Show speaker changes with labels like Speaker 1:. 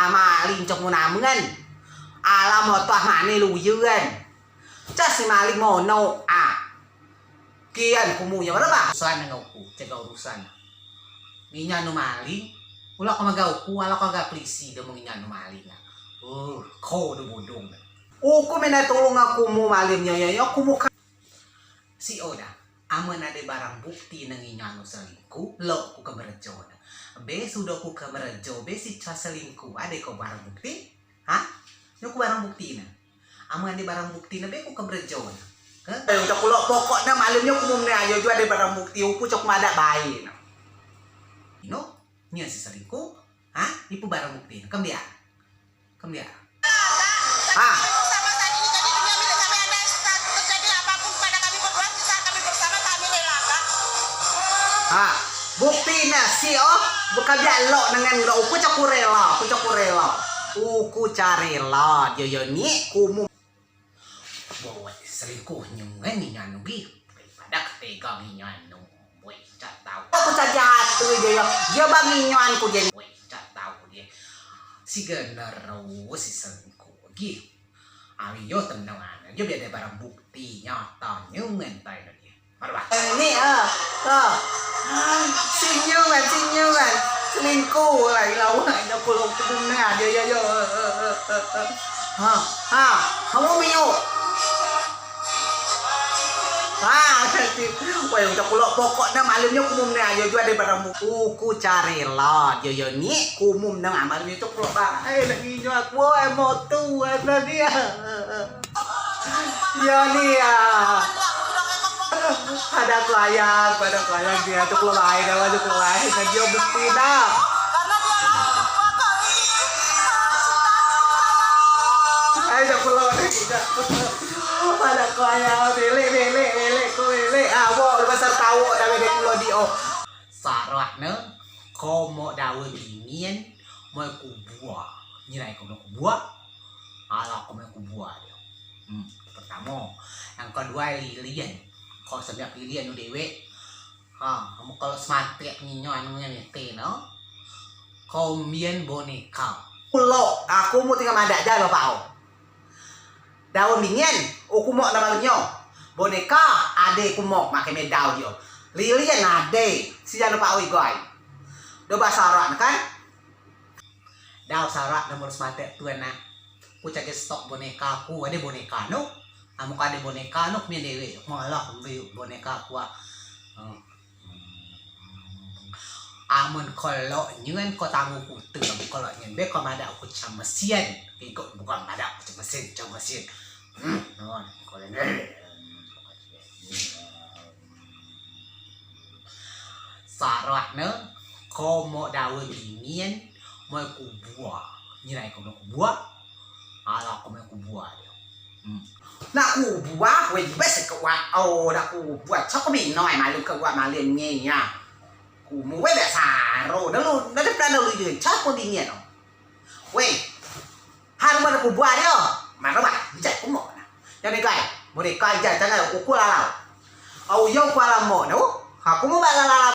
Speaker 1: maling cok munamen. Alam motoh mane luyeun. Cas si maling mono. Kian kumunya berapa? Urusan ngauku, jaga urusan. Nginya nu maling, ulah ka magauku, ala ka ga polisi da nginya nu maling. Ko do bodong. Uku mena tulong aku mu maling nya kumu si Oda. Aman ada barang bukti nang nginya nu selingkuh, lo ku kamerejo. Be sudah ku kamerejo, be si ca selingkuh, ada ko barang bukti? Hah? Nya ku barang bukti na. Aman ada barang bukti na be ku kamerejo. Cok kulo pokoknya malamnya umumnya aja juga ada barang bukti uku cok mada bayi. Ino, nya si selingkuh, ipu barang bukti. Kem dia. Sama
Speaker 2: saat ini jadi dunia milik kami Anda terjadi apapun pada kami berdua bisa kami bersama kami rela Kak.
Speaker 1: Bukti nasi bukan dia lo dengan lo uku cok rela. Uku carela yo ni kumu. Bawa selingkuh nyungan nyanu bi daripada ketega nyanu boy cak tahu aku saja tuh dia bang nyuan ku jadi boy cak tahu dia si genero si selingkuh gitu ayo tenang dia biar ada barang bukti nyata nyungan tayo dia marah ini sinyungan selingkuh lagi lawan ada pulau kebunnya dia kamu mio wah udah kulo pokoknya malamnya kumumnya aja juga ada barang buku cari lah yo ni kumum nang malamnya itu kulo lagi nyuak boy motu ada dia ya nih ya ada klien dia tuh kulo lain dan dia bukti dah ayo kulo pada klien pilih wo besar tahu dawe de kulo dio sarakna komo dawe binian mau ku buah nyirai komo ku buah ala komo ku buah dia pertama yang kedua lilian kalau setiap lilian nu dewe kamu kalau smatek nyinyoan ngene no kau mien boneka kulo aku mau tinggal madak aja bapak daun binian aku mau namanya boneka ade kumok make medau dia lilian ade si jangan pak goy do basaran kan dau sarak nomor smate tuana ku cage stok boneka ku ade boneka no amu ade boneka no mi dewe malah beli boneka ku amun kalau nyen ko tamu ku teu kalau nyen be ko mada ku camesian ikut bukan mada ku camesian non kalau sarakna komo dawe binian mau ku buah nyirai komo ku buah ala komo ku buah dia nak ku buah we bes ke wa nak ku buah cok mi noi malu ke wa malin nya ku mu we dak saro dalu dalu je cok ko binian we har mana ku buah dia mana ba jat ku mo na jadi kai mo de kai jat tanga ku la au yo ku la mo no aku mau bala